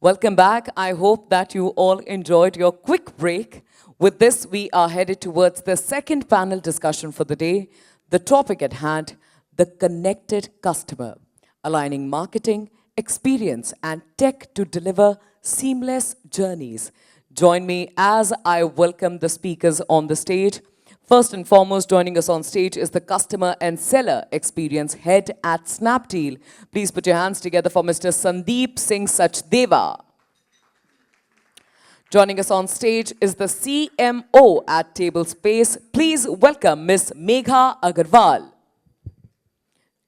Welcome back. I hope that you all enjoyed your quick break. With this, we are headed towards the second panel discussion for the day. The topic at hand, the connected customer, aligning marketing, experience, and tech to deliver seamless journeys. Join me as I welcome the speakers on the stage. First and foremost, joining us on stage is the Customer and Seller Experience Head at Snapdeal. Please put your hands together for Mr. Sandeep Singh Sachdeva. Joining us on stage is the CMO at Tablespace. Please welcome Ms. Megha Agarwal.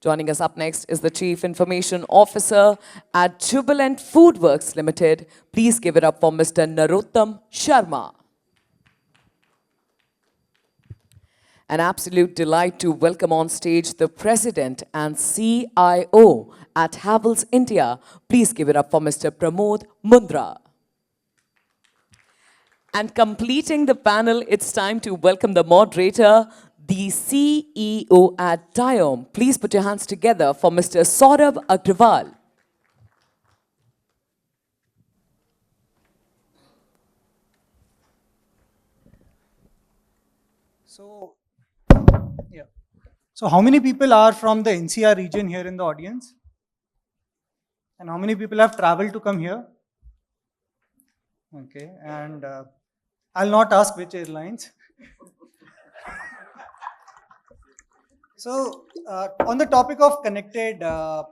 Joining us up next is the Chief Information Officer at Jubilant FoodWorks Limited. Please give it up for Mr. Narottam Sharma. An absolute delight to welcome on stage the President and CIO at Havells India. Please give it up for Mr. Pramod Mundra. And completing the panel, it's time to welcome the moderator, the CEO at DAiOM. Please put your hands together for Mr. Saurabh Agrawal. So how many people are from the NCR region here in the audience? And how many people have traveled to come here? Okay, and I'll not ask which airlines. So on the topic of connected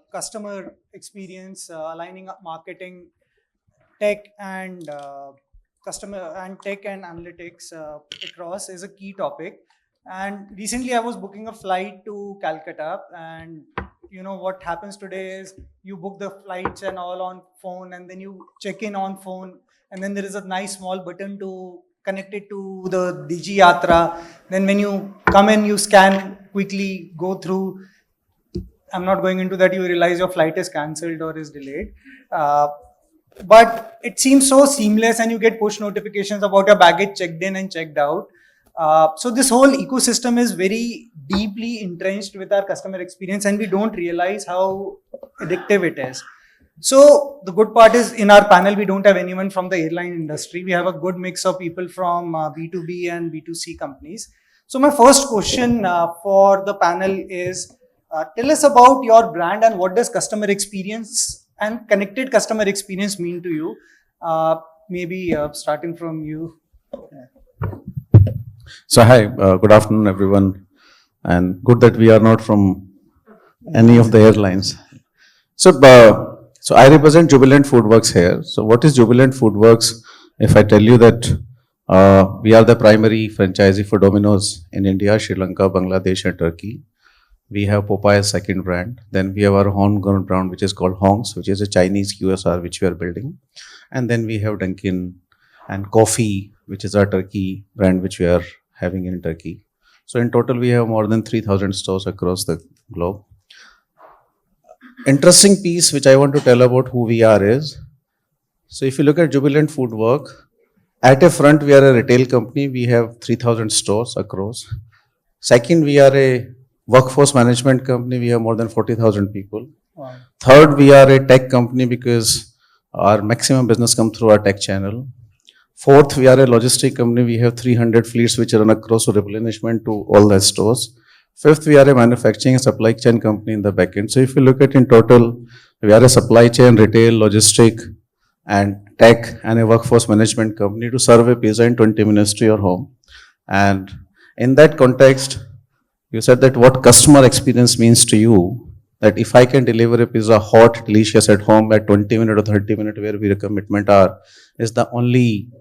customer experience, aligning up marketing, tech and tech and analytics across is a key topic. And recently I was booking a flight to Calcutta, and you know what happens today is you book the flights and all on phone, and then you check in on phone, and then there is a nice small button to connect it to the Digi Yatra. Then when you come in, you scan quickly, go through. I'm not going into that. You realize your flight is cancelled or is delayed. But it seems so seamless, and you get push notifications about your baggage checked in and checked out. So this whole ecosystem is very deeply entrenched with our customer experience, and we don't realize how addictive it is. So the good part is in our panel, we don't have anyone from the airline industry. We have a good mix of people from B2B and B2C companies. So my first question for the panel is, tell us about your brand and what does customer experience and connected customer experience mean to you? Maybe starting from you. So hi, good afternoon everyone, and good that we are not from any of the airlines. So I represent Jubilant FoodWorks here. So what is Jubilant FoodWorks? If I tell you that we are the primary franchisee for Domino's in India, Sri Lanka, Bangladesh and Turkey. We have Popeye's second brand. Then we have our homegrown brand which is called Hongs, which is a Chinese QSR which we are building. And then we have Dunkin' and Coffee, which is our Turkey brand which we are having in Turkey. So in total, we have more than 3,000 stores across the globe. Interesting piece which I want to tell about who we are is, so if you look at Jubilant FoodWorks, at a front, we are a retail company. We have 3,000 stores across. Second, we are a workforce management company. We have more than 40,000 people. Wow. Third, we are a tech company because our maximum business comes through our tech channel. Fourth, we are a logistic company. We have 300 fleets which run across replenishment to all the stores. Fifth, we are a manufacturing and supply chain company in the backend. So if you look at in total, we are a supply chain, retail, logistic, and tech, and a workforce management company to serve a pizza in 20 minutes to your home. And in that context, you said that what customer experience means to you, that if I can deliver a pizza hot, delicious at home at 20 minutes or 30 minutes where we commitment are, is the only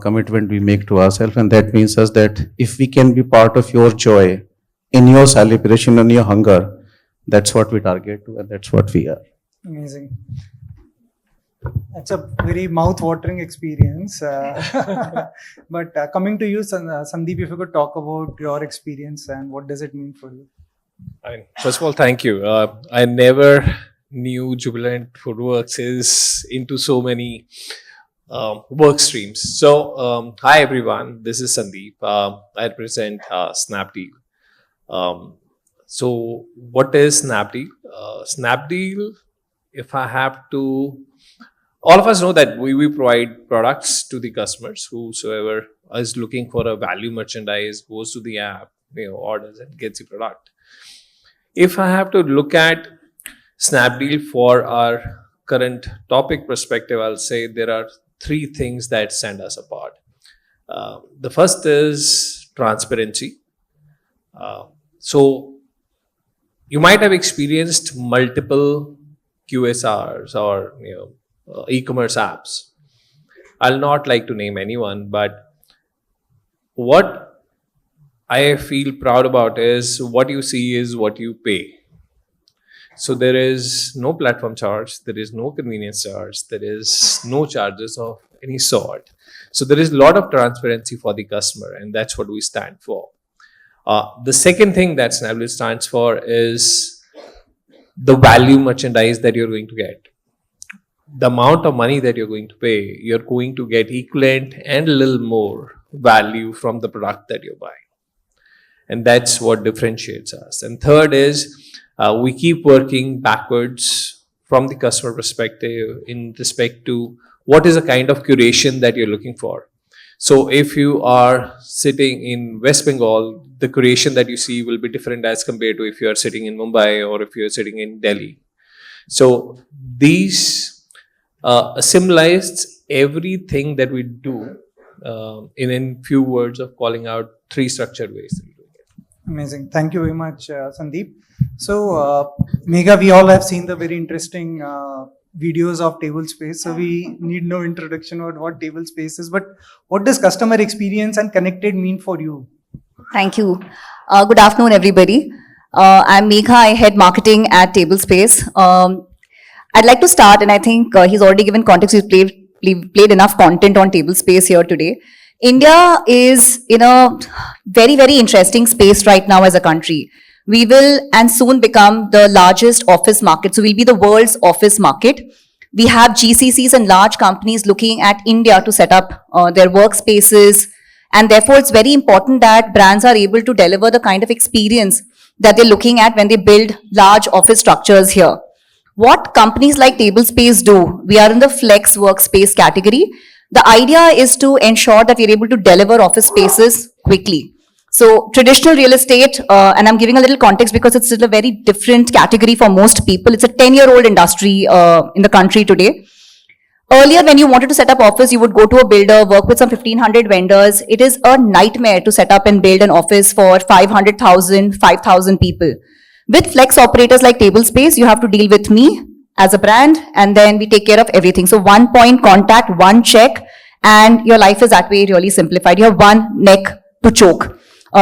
commitment we make to ourselves, and that means us that if we can be part of your joy, in your celebration and your hunger, that's what we target to, and that's what we are. Amazing. That's a very mouth-watering experience. But coming to you, Sandeep, if you could talk about your experience and what does it mean for you? First of all, thank you. I never knew Jubilant FoodWorks is into so many work streams. So, hi everyone, this is Sandeep. I represent Snapdeal. So, what is Snapdeal? Snapdeal, if I have to all of us know that we provide products to the customers. Whosoever is looking for a value merchandise goes to the app, orders and gets the product. If I have to look at Snapdeal for our current topic perspective, I'll say there are three things that stand us apart. The first is transparency. So you might have experienced multiple QSRs or e-commerce apps. I'll not like to name anyone, but what I feel proud about is what you see is what you pay. So there is no platform charge, there is no convenience charge, there is no charges of any sort. So there is a lot of transparency for the customer, and that's what we stand for. The second thing that Snapdeal stands for is the value merchandise that you're going to get. The amount of money that you're going to pay, you're going to get equivalent and a little more value from the product that you're buying. And that's what differentiates us. And third is we keep working backwards from the customer perspective in respect to what is the kind of curation that you're looking for. So if you are sitting in West Bengal, the curation that you see will be different as compared to if you are sitting in Mumbai or if you're sitting in Delhi. So these symbolized everything that we do in few words of calling out three structured ways that we do it. Amazing. Thank you very much, Sandeep. So, Megha, we all have seen the very interesting videos of table space. So we need no introduction on what table space is, but what does customer experience and connected mean for you? Thank you. Good afternoon, everybody. I'm Megha. I head marketing at Tablespace. I'd like to start, and I think he's already given context. We've played enough content on Tablespace here today. India is in a very, very interesting space right now as a country. We will and soon become the largest office market. So we'll be the world's office market. We have GCCs and large companies looking at India to set up their workspaces. And therefore, it's very important that brands are able to deliver the kind of experience that they're looking at when they build large office structures here. What companies like Tablespace do, we are in the flex workspace category. The idea is to ensure that we're able to deliver office spaces quickly. So traditional real estate, and I'm giving a little context because it's still a very different category for most people. It's a 10-year-old industry in the country today. Earlier, when you wanted to set up office, you would go to a builder, work with some 1,500 vendors. It is a nightmare to set up and build an office for 500,000, 5,000 people. With flex operators like Tablespace, you have to deal with me as a brand, and then we take care of everything. So one point contact, one check, and your life is that way really simplified. You have one neck to choke.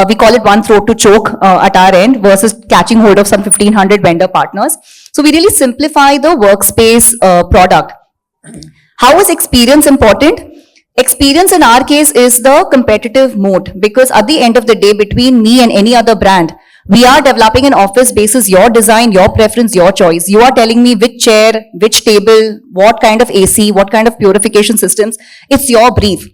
We call it one throat to choke at our end versus catching hold of some 1,500 vendor partners. So we really simplify the workspace product. How is experience important? Experience in our case is the competitive moat, because at the end of the day, between me and any other brand, we are developing an office basis your design, your preference, your choice. You are telling me which chair, which table, what kind of AC, what kind of purification systems. It's your brief.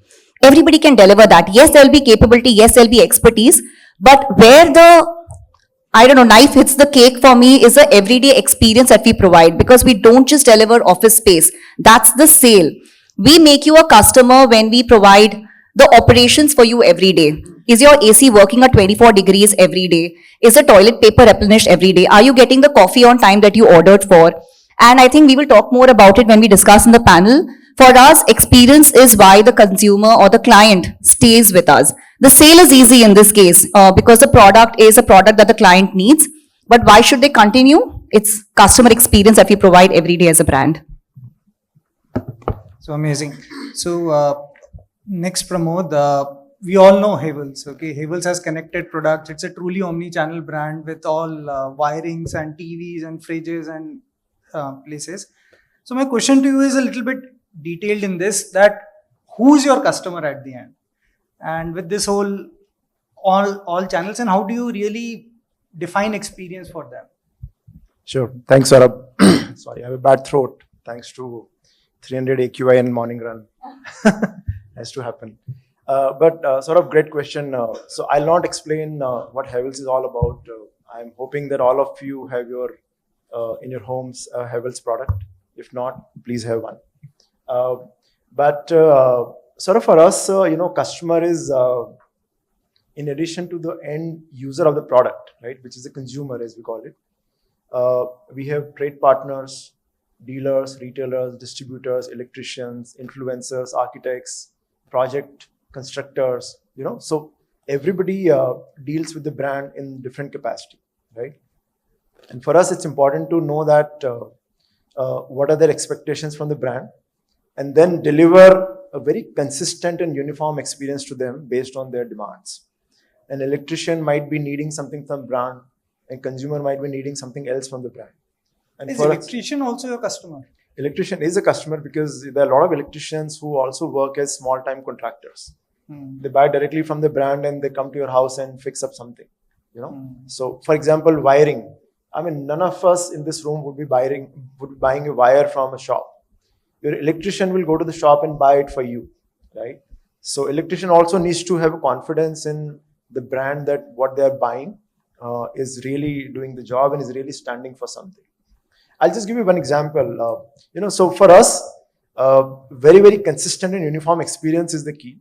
Everybody can deliver that. Yes, there'll be capability. Yes, there'll be expertise. But where the, knife hits the cake for me is the everyday experience that we provide, because we don't just deliver office space. That's the sale. We make you a customer when we provide the operations for you every day. Is your AC working at 24 degrees every day? Is the toilet paper replenished every day? Are you getting the coffee on time that you ordered for? And I think we will talk more about it when we discuss in the panel. For us, experience is why the consumer or the client stays with us. The sale is easy in this case because the product is a product that the client needs. But why should they continue? It's customer experience that we provide every day as a brand. So amazing. So next, Pramod, we all know Havells. Okay, Havells has connected products. It's a truly omni-channel brand with all wirings and TVs and fridges and places. So my question to you is a little bit detailed in this, that who's your customer at the end? And with this whole all channels, and how do you really define experience for them? Sure. Thanks, Saurabh. Sorry, I have a bad throat. Thanks to 300 AQI and morning run. Has to happen. But sort of great question. So I'll not explain what Havells is all about. I'm hoping that all of you have your in your homes a Havells product. If not, please have one. But sort of for us, customer is in addition to the end user of the product, right, which is the consumer, as we call it. We have trade partners, dealers, retailers, distributors, electricians, influencers, architects, project constructors, so everybody deals with the brand in different capacity, right? And for us, it's important to know that what are their expectations from the brand, and then deliver a very consistent and uniform experience to them based on their demands. An electrician might be needing something from brand, and consumer might be needing something else from the brand. And Is for electrician also your customer? Electrician is a customer because there are a lot of electricians who also work as small-time contractors. They buy directly from the brand and they come to your house and fix up something, So, for example, wiring. I mean, none of us in this room would be buying a wire from a shop. Your electrician will go to the shop and buy it for you, right? So, electrician also needs to have a confidence in the brand that what they are buying is really doing the job and is really standing for something. I'll just give you one example. So for us, very, very consistent and uniform experience is the key.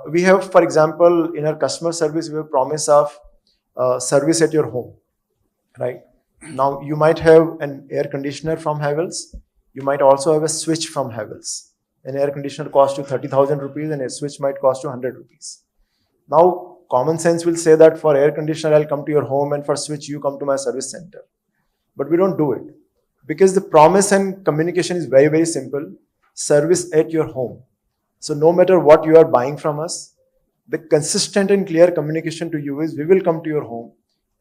We have, for example, in our customer service, we have promise of service at your home, right? Now, you might have an air conditioner from Havells. You might also have a switch from Havells. An air conditioner costs you 30,000 rupees and a switch might cost you 100 rupees. Now, common sense will say that for air conditioner, I'll come to your home, and for switch, you come to my service center. But we don't do it because the promise and communication is very, very simple. Service at your home. So no matter what you are buying from us, the consistent and clear communication to you is we will come to your home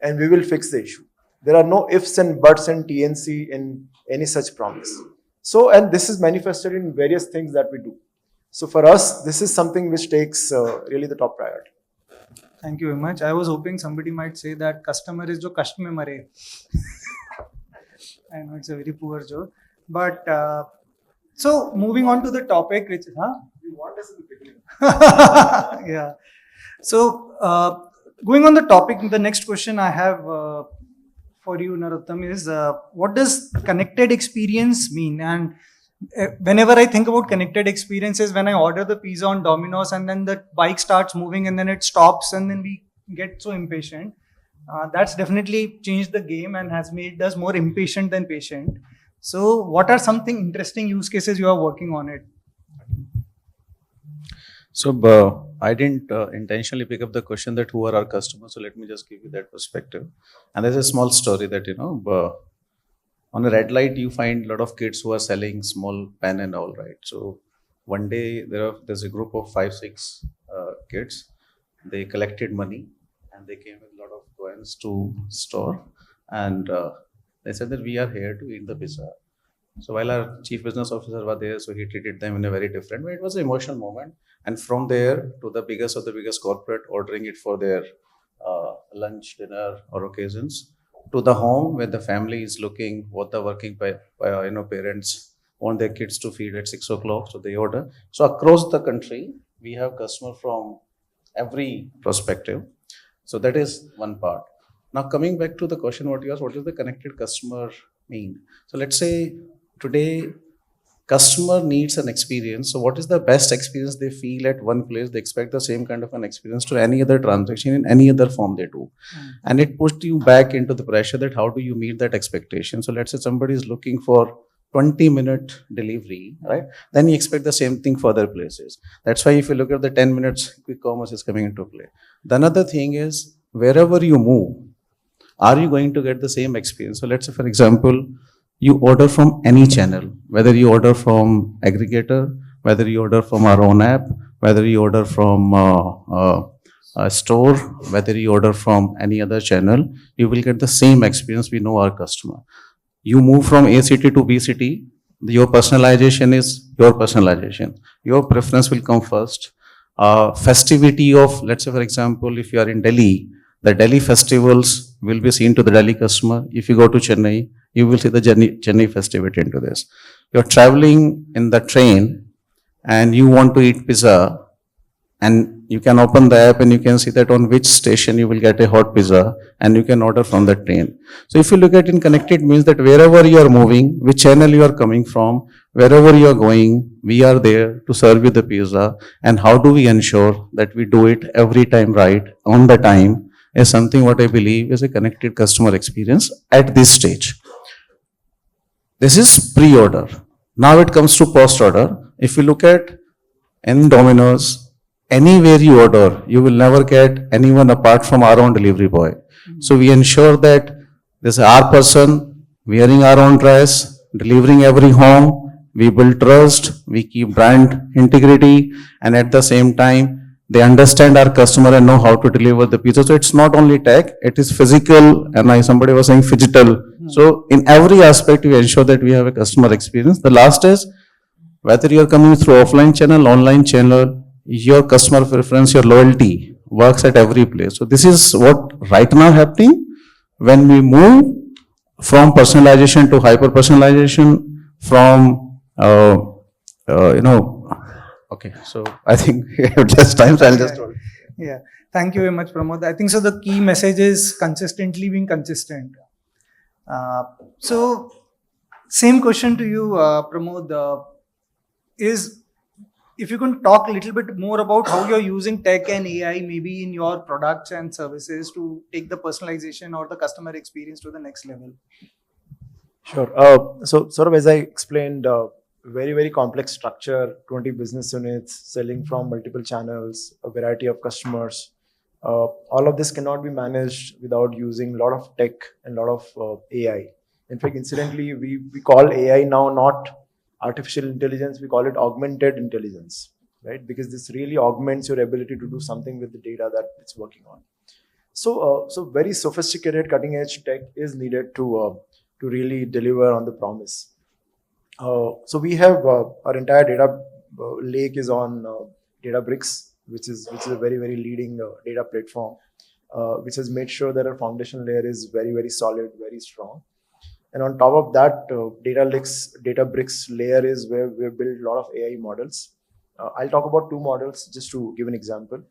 and we will fix the issue. There are no ifs and buts and TNC in any such promise. So, and this is manifested in various things that we do. So for us, this is something which takes really the top priority. Thank you very much. I was hoping somebody might say that customer is jo kasht mein mare. I know it's a very poor joke. But so moving on to the topic, which You want us in the beginning. yeah. So going on the topic, the next question I have for you, Narottam, is what does connected experience mean? And whenever I think about connected experiences, when I order the pizza on Domino's and then the bike starts moving and then it stops and then we get so impatient, that's definitely changed the game and has made us more impatient than patient. So what are something interesting use cases you are working on it? So I didn't intentionally pick up the question that who are our customers. So let me just give you that perspective. And there's a small story that, on a red light, you find a lot of kids who are selling small pen and all, right? So one day there's a group of 5-6 kids. They collected money and they came with a lot of coins to store. And they said that we are here to eat the pizza. So while our chief business officer was there, so he treated them in a very different way. It was an emotional moment. And from there to the biggest of the biggest corporate ordering it for their lunch, dinner or occasions, to the home where the family is looking what the working parents want their kids to feed at 6 o'clock. So they order. So across the country, we have customers from every perspective. So that is one part. Now coming back to the question what you asked, what does the connected customer mean? So let's say today customer needs an experience. So what is the best experience they feel at one place? They expect the same kind of an experience to any other transaction in any other form they do. And it pushed you back into the pressure that how do you meet that expectation? So let's say somebody is looking for 20-minute delivery, right? Then you expect the same thing for other places. That's why if you look at the 10 minutes, quick commerce is coming into play. The another thing is wherever you move, are you going to get the same experience? So let's say, for example, you order from any channel, whether you order from aggregator, whether you order from our own app, whether you order from a store, whether you order from any other channel, you will get the same experience. We know our customer. You move from A city to B city, your personalization is your personalization. Your preference will come first. Festivity of, let's say, for example, if you are in Delhi, the Delhi festivals will be seen to the Delhi customer. If you go to Chennai, you will see the Chennai festivity into this. You're traveling in the train and you want to eat pizza, and you can open the app and you can see that on which station you will get a hot pizza and you can order from the train. So if you look at it, connected means that wherever you are moving, which channel you are coming from, wherever you are going, we are there to serve you the pizza. And how do we ensure that we do it every time right, on the time, is something what I believe is a connected customer experience at this stage. This is pre-order. Now it comes to post-order. If you look at in Domino's, anywhere you order, you will never get anyone apart from our own delivery boy. So we ensure that this is our person wearing our own dress, delivering every home. We build trust, we keep brand integrity, and at the same time, they understand our customer and know how to deliver the pizza. So it's not only tech, it is physical, and somebody was saying phygital. So in every aspect, we ensure that we have a customer experience. The last is, whether you're coming through offline channel, online channel, your customer preference, your loyalty works at every place. So this is what right now happening when we move from personalization to hyper personalization, from okay, so I think we have just time, so I'll just hold. Yeah, thank you very much, Pramod. I think so. The key message is consistently being consistent. So, same question to you, Pramod. Is if you can talk a little bit more about how you're using tech and AI maybe in your products and services to take the personalization or the customer experience to the next level. Sure. So sort of as I explained, very, very complex structure, 20 business units, selling from multiple channels, a variety of customers. All of this cannot be managed without using a lot of tech and a lot of AI. In fact, incidentally, we call AI now not artificial intelligence, we call it augmented intelligence, right? Because this really augments your ability to do something with the data that it's working on. So, so very sophisticated cutting edge tech is needed to really deliver on the promise. So we have our entire data lake is on Databricks, which is a very, very leading data platform, which has made sure that our foundation layer is very, very solid, very strong. And on top of that, Databricks layer is where we build a lot of AI models. I'll talk about two models just to give an example.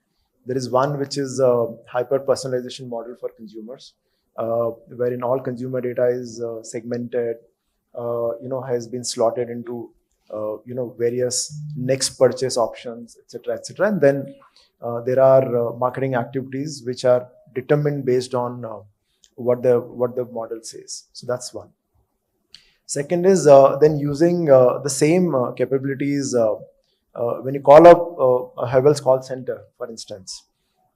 There is one which is a hyper personalization model for consumers, wherein all consumer data is segmented, has been slotted into various next purchase options, etc., etc. And then there are marketing activities which are determined based on what the model says. So that's one. Second is then using the same capabilities when you call up a Havells call center, for instance.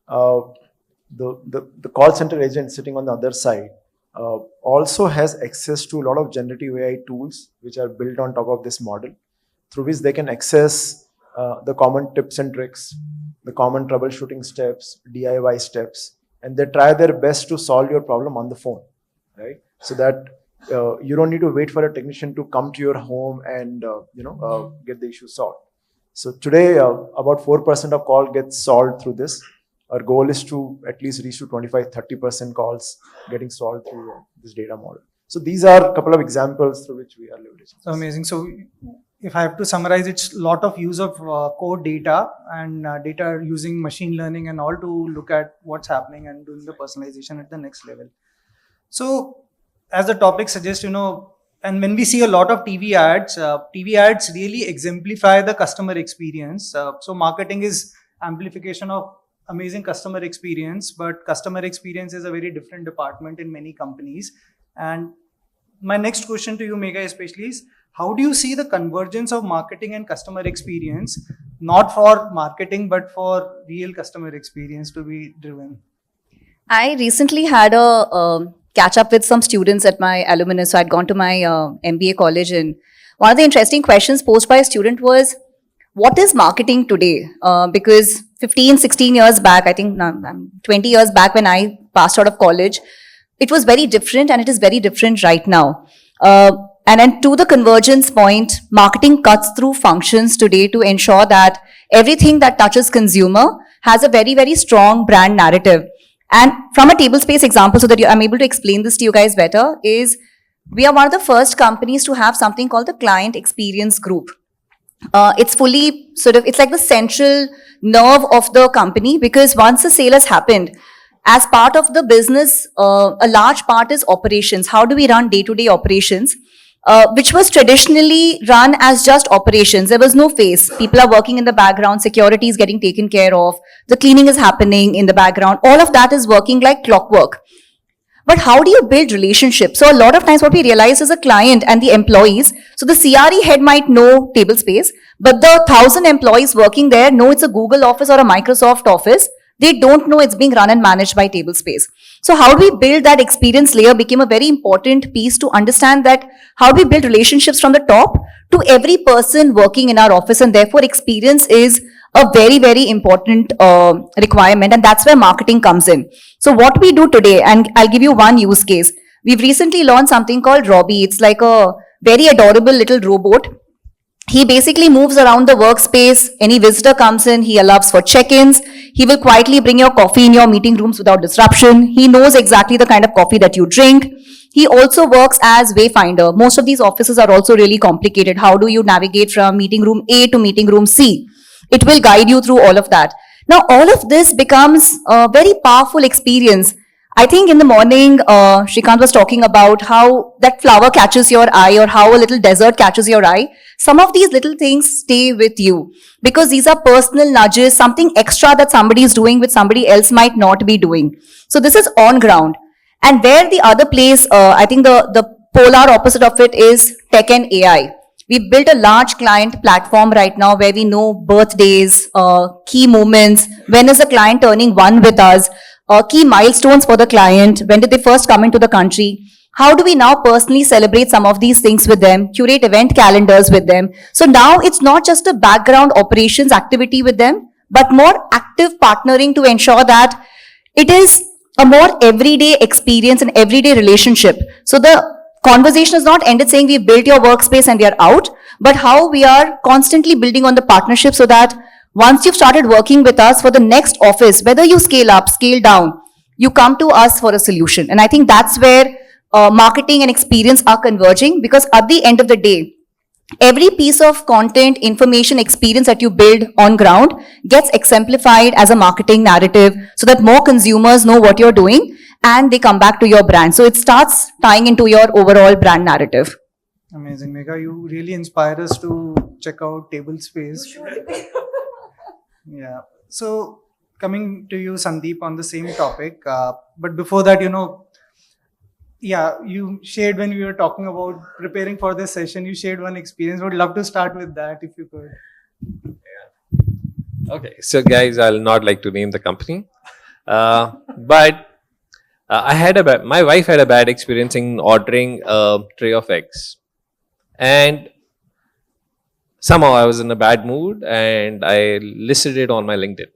The call center agent sitting on the other side also has access to a lot of generative AI tools which are built on top of this model, through which they can access the common tips and tricks, the common troubleshooting steps, DIY steps, and they try their best to solve your problem on the phone, right? So that you don't need to wait for a technician to come to your home and get the issue solved. So today, about 4% of call gets solved through this. Our goal is to at least reach to 25-30% calls getting solved through this data model. So these are a couple of examples through which we are leveraging. So amazing. So if I have to summarize, it's a lot of use of core data and data using machine learning and all to look at what's happening and doing the personalization at the next level. So as the topic suggests, and when we see a lot of TV ads really exemplify the customer experience. So marketing is amplification of amazing customer experience, but customer experience is a very different department in many companies. And my next question to you, Megha, especially is, how do you see the convergence of marketing and customer experience, not for marketing, but for real customer experience to be driven? I recently had a catch up with some students at my alumnus. So I'd gone to my MBA college, and one of the interesting questions posed by a student was, what is marketing today? Because 15, 16 years back, I think 20 years back when I passed out of college, it was very different, and it is very different right now. And then to the convergence point, marketing cuts through functions today to ensure that everything that touches consumer has a very, very strong brand narrative. And from a table space example, so that I'm able to explain this to you guys better, is we are one of the first companies to have something called the client experience group. It's fully it's like the central nerve of the company, because once the sale has happened, as part of the business, a large part is operations. How do we run day-to-day operations? which was traditionally run as just operations. There was no face. People are working in the background, security is getting taken care of, the cleaning is happening in the background. All of that is working like clockwork. But how do you build relationships? So a lot of times what we realize is a client and the employees. So the CRE head might know table space, but the 1,000 employees working there know it's a Google office or a Microsoft office. They don't know it's being run and managed by table space. So how do we build that experience layer became a very important piece to understand that how do we build relationships from the top to every person working in our office, and therefore experience is a very, very important requirement, and that's where marketing comes in. So what we do today, and I'll give you one use case. We've recently launched something called Robbie. It's like a very adorable little robot. He basically moves around the workspace. Any visitor comes in, he allows for check-ins. He will quietly bring your coffee in your meeting rooms without disruption. He knows exactly the kind of coffee that you drink. He also works as wayfinder. Most of these offices are also really complicated. How do you navigate from meeting room A to meeting room C? It will guide you through all of that. Now, all of this becomes a very powerful experience. I think in the morning, Shrikant was talking about how that flower catches your eye or how a little desert catches your eye. Some of these little things stay with you because these are personal nudges, something extra that somebody is doing which somebody else might not be doing. So this is on ground. And where the other place, I think the polar opposite of it is tech and AI. We've built a large client platform right now where we know birthdays, key moments, when is the client turning one with us, key milestones for the client, when did they first come into the country, how do we now personally celebrate some of these things with them, curate event calendars with them. So now it's not just a background operations activity with them, but more active partnering to ensure that it is a more everyday experience and everyday relationship. So the conversation is not ended saying we've built your workspace and we are out, but how we are constantly building on the partnership so that once you've started working with us for the next office, whether you scale up, scale down, you come to us for a solution. And I think that's where marketing and experience are converging, because at the end of the day, every piece of content, information, experience that you build on ground gets exemplified as a marketing narrative so that more consumers know what you're doing and they come back to your brand. So it starts tying into your overall brand narrative. Amazing, Megha. You really inspire us to check out Table Space. Yeah. So coming to you, Sandeep, on the same topic. But before that, you shared when we were talking about preparing for this session, you shared one experience. Would love to start with that if you could. Okay, so guys, I'll not like to name the company, but my wife had a bad experience in ordering a tray of eggs, and somehow I was in a bad mood and I listed it on my LinkedIn.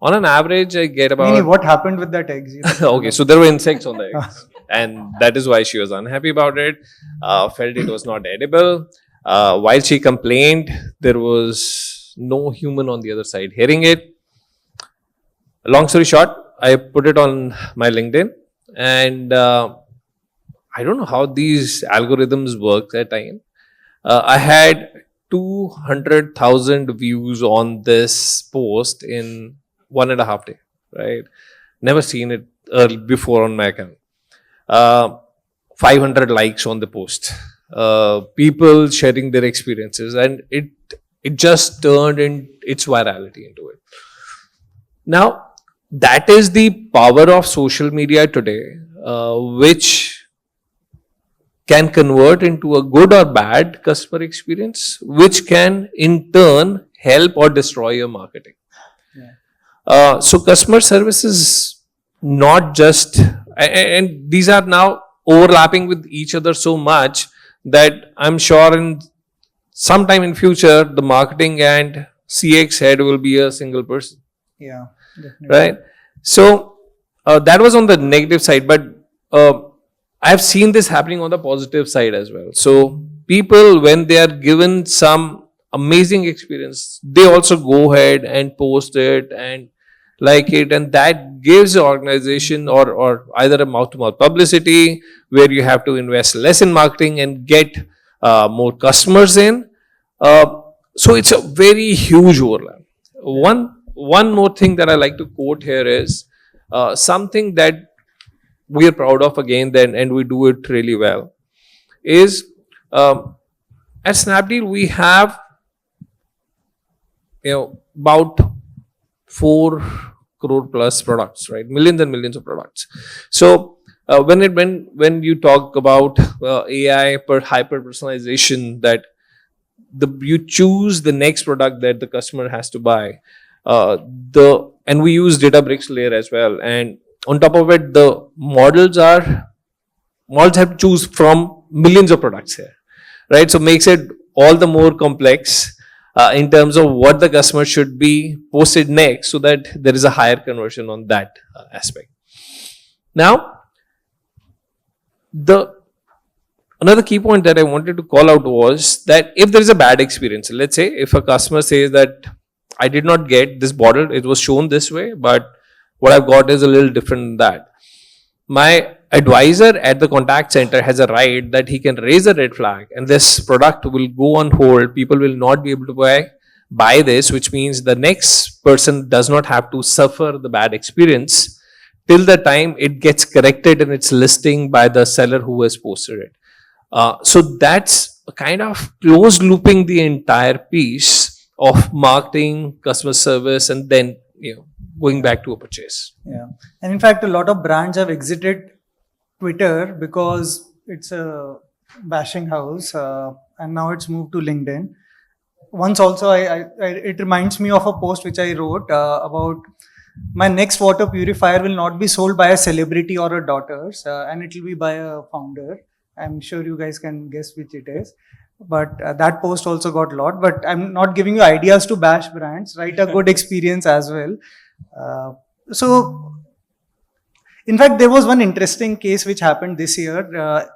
On an average, I get about... What happened with that eggs? Okay, so there were insects on the eggs. And that is why she was unhappy about it, felt it was not edible. While she complained, there was no human on the other side hearing it. Long story short, I put it on my LinkedIn, and I don't know how these algorithms work at time. I had 200,000 views on this post in 1.5 days, right? Never seen it before on my account. 500 likes on the post, people sharing their experiences, and it just turned in its virality into it. Now, that is the power of social media today, which can convert into a good or bad customer experience, which can in turn help or destroy your marketing. Yeah. So customer service is not just, and these are now overlapping with each other so much that I'm sure in sometime in future, the marketing and CX head will be a single person. Yeah, definitely. Right. So that was on the negative side, but I've seen this happening on the positive side as well. So people, when they are given some amazing experience, they also go ahead and post it and like it, and that gives the organization or either a mouth-to-mouth publicity where you have to invest less in marketing and get more customers in. So it's a very huge overlap. One more thing that I like to quote here is something that we are proud of again, and we do it really well. is at Snapdeal we have about 4 crore plus products, right? Millions and millions of products. So when you talk about AI per hyper personalization, that you choose the next product that the customer has to buy, and we use Databricks layer as well, and on top of it the models have to choose from millions of products here, right? So makes it all the more complex in terms of what the customer should be posted next, so that there is a higher conversion on that aspect. Now, another key point that I wanted to call out was that if there is a bad experience, let's say if a customer says that I did not get this bottle, it was shown this way, but what I've got is a little different than that. My advisor at the contact center has a right that he can raise a red flag and this product will go on hold. People will not be able to buy this, which means the next person does not have to suffer the bad experience till the time it gets corrected in its listing by the seller who has posted it. So that's a kind of closed looping the entire piece of marketing, customer service, and then going back to a purchase. Yeah, and in fact, a lot of brands have exited Twitter because it's a bashing house, and now it's moved to LinkedIn. Once also, it reminds me of a post which I wrote about my next water purifier will not be sold by a celebrity or a daughter's, and it will be by a founder. I'm sure you guys can guess which it is. But that post also got a lot. But I'm not giving you ideas to bash brands. Write a good experience as well. So, in fact, there was one interesting case which happened this year.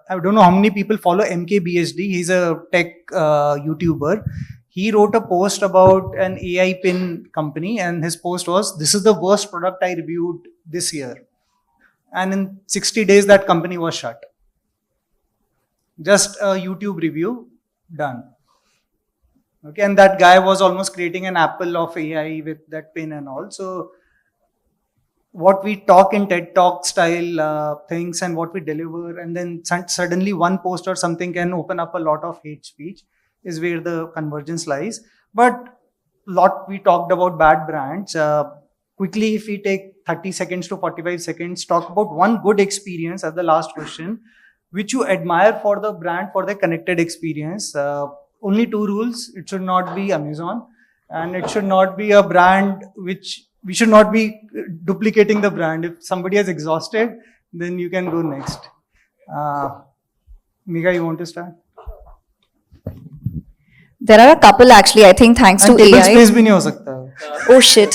I don't know how many people follow MKBHD. He's a tech YouTuber. He wrote a post about an AI pin company, and his post was, "This is the worst product I reviewed this year." And in 60 days, that company was shut. Just a YouTube review, done. Okay, and that guy was almost creating an Apple of AI with that pin and all. So, what we talk in TED Talk style things and what we deliver, and then suddenly one post or something can open up a lot of hate speech, is where the convergence lies. But we talked about bad brands. Quickly, if we take 30 seconds to 45 seconds, talk about one good experience as the last question, which you admire for the brand, for the connected experience. Only 2 rules: it should not be Amazon, and it should not be a brand which we should not be duplicating the brand. If somebody has exhausted, then you can go next. Megha, you want to start? There are a couple actually, I think, thanks to table AI. space bhi nahi ho sakta. Oh shit.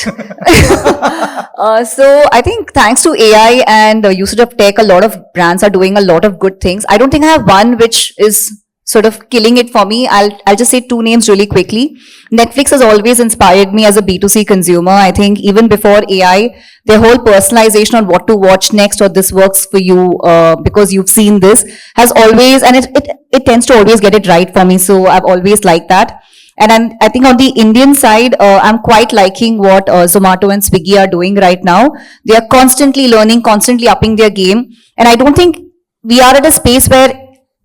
So I think thanks to AI and the usage of tech, a lot of brands are doing a lot of good things. I don't think I have one which is sort of killing it for me. I'll just say 2 names really quickly. Netflix has always inspired me as a B2C consumer. I think even before AI, their whole personalization on what to watch next or this works for you because you've seen this has always, and it tends to always get it right for me. So I've always liked that. And I think on the Indian side, I'm quite liking what Zomato and Swiggy are doing right now. They are constantly learning, constantly upping their game. And I don't think we are at a space where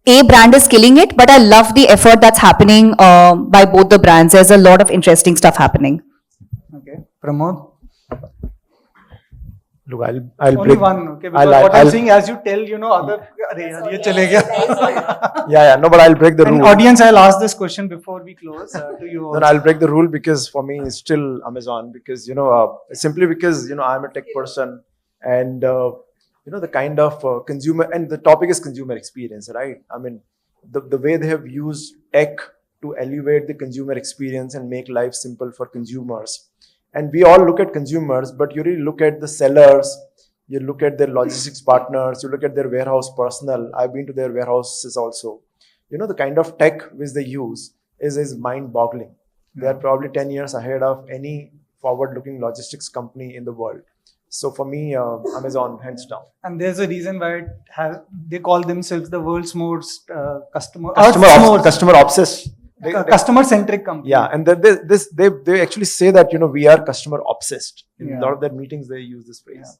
a brand is killing it, but I love the effort that's happening by both the brands. There's a lot of interesting stuff happening. Okay, Pramod? Look, I'll Only break. one, okay? Because what I'm saying, as you tell, other... Ye chale gaya. Yeah, no, but I'll break the And rule. audience, I'll ask this question before we close to you also. Then I'll break the rule because for me it's still Amazon because simply because I'm a tech person and the kind of consumer, and the topic is consumer experience, right? I mean, the way they have used tech to elevate the consumer experience and make life simple for consumers. And we all look at consumers, but you really look at the sellers, you look at their logistics partners, you look at their warehouse personnel. I've been to their warehouses also. The kind of tech which they use is mind-boggling. They are probably 10 years ahead of any forward-looking logistics company in the world. So for me, Amazon, hands down. And there's a reason why they call themselves the world's most customer obsessed. Customer-centric company. Yeah, and they actually say that we are customer obsessed. In a lot of their meetings, they use this phrase.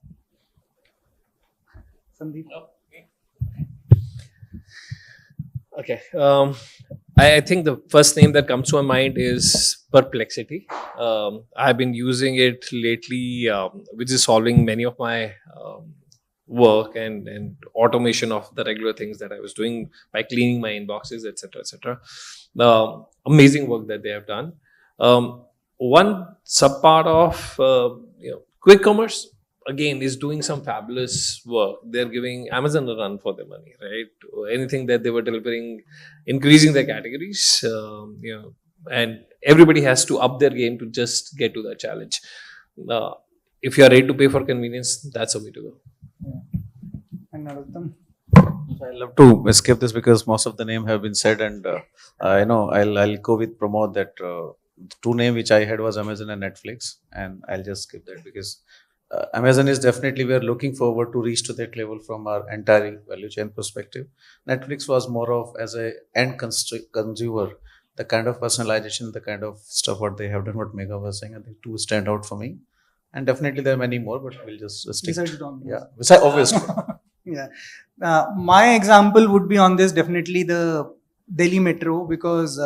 Yeah. Sandeep? Okay. I think the first name that comes to my mind is Perplexity. I've been using it lately, which is solving many of my work and automation of the regular things that I was doing by cleaning my inboxes, etc., etc. Amazing work that they have done. One sub part of quick commerce again is doing some fabulous work. They're giving Amazon a run for their money, right? Anything that they were delivering, increasing their categories, and everybody has to up their game to just get to that challenge. If you are ready to pay for convenience, that's the way to go. And Narottam? I love to skip this because most of the name have been said, and I'll go with Pramod that two name which I had was Amazon and Netflix, and I'll just skip that because Amazon is definitely, we are looking forward to reach to that level from our entire value chain perspective. Netflix was more of as a end consumer, the kind of personalization, the kind of stuff what they have done, what Megha was saying. I think two stand out for me, and definitely there are many more, but we'll just stick. Besides Domino's. Yeah, besides obviously. Yeah. My example would be on this definitely the Delhi Metro, because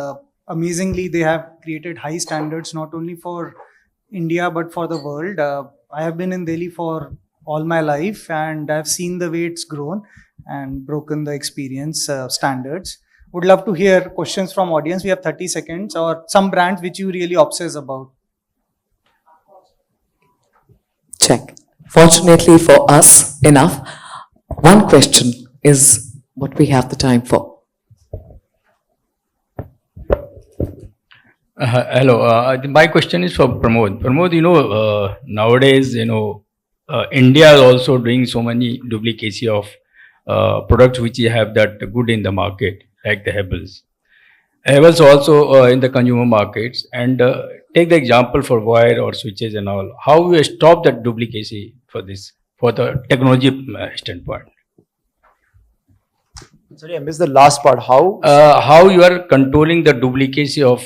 amazingly they have created high standards not only for India but for the world. I have been in Delhi for all my life and I've seen the way it's grown and broken the experience standards. Would love to hear questions from audience. We have 30 seconds, or some brands which you really obsess about. Check. Fortunately for us, enough. One question is what we have the time for. Hello. My question is for Pramod. Pramod, nowadays, India is also doing so many duplicacy of products which have that good in the market, like the Havells. Havells also in the consumer markets. And take the example for wire or switches and all. How we stop that duplicacy for this, for the technology standpoint? Sorry, I missed the last part. How you are controlling the duplicacy of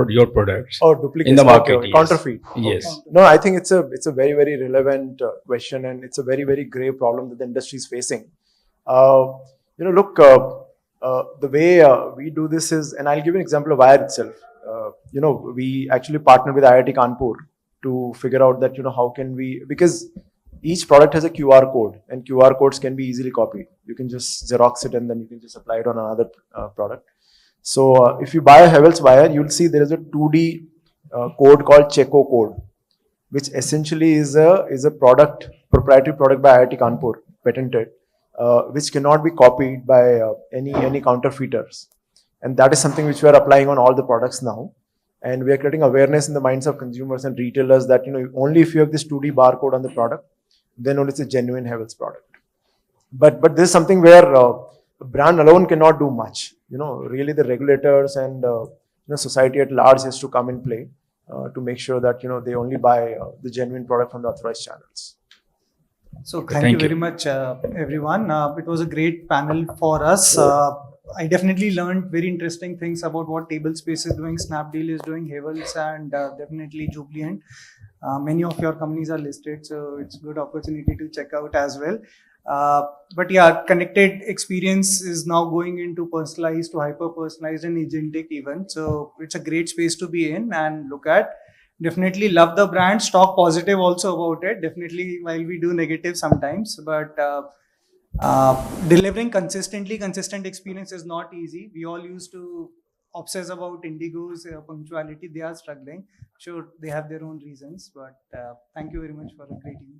your products Duplicate in the market? okay. Yes. Counterfeit. Yes. Okay. No, I think it's a very, very relevant question, and it's a very, very grave problem that the industry is facing. Look, the way we do this is, and I'll give you an example of wire itself. We actually partnered with IIT Kanpur to figure out that how can we, because each product has a QR code, and QR codes can be easily copied. You can just Xerox it and then you can just apply it on another product. So if you buy a Havells wire, you'll see there is a 2D code called Checo code, which essentially is a proprietary product by IIT Kanpur, patented, which cannot be copied by any counterfeiters. And that is something which we are applying on all the products now. And we are creating awareness in the minds of consumers and retailers that only if you have this 2D barcode on the product, then only it's a genuine Havells product. But this is something where a brand alone cannot do much. Really the regulators and society at large has to come in play to make sure that they only buy the genuine product from the authorized channels. So thank you very much, everyone. It was a great panel for us. I definitely learned very interesting things about what Tablespace is doing, Snapdeal is doing, Havells, and definitely Jubilant. Many of your companies are listed, so it's a good opportunity to check out as well. But yeah, connected experience is now going into personalized to hyper-personalized and agentic even. So it's a great space to be in and look at. Definitely love the brand, talk positive also about it. Definitely while we do negative sometimes, but delivering consistent experience is not easy. We all used to obsess about Indigo's punctuality. They are struggling. Sure, they have their own reasons, but thank you very much for a great evening.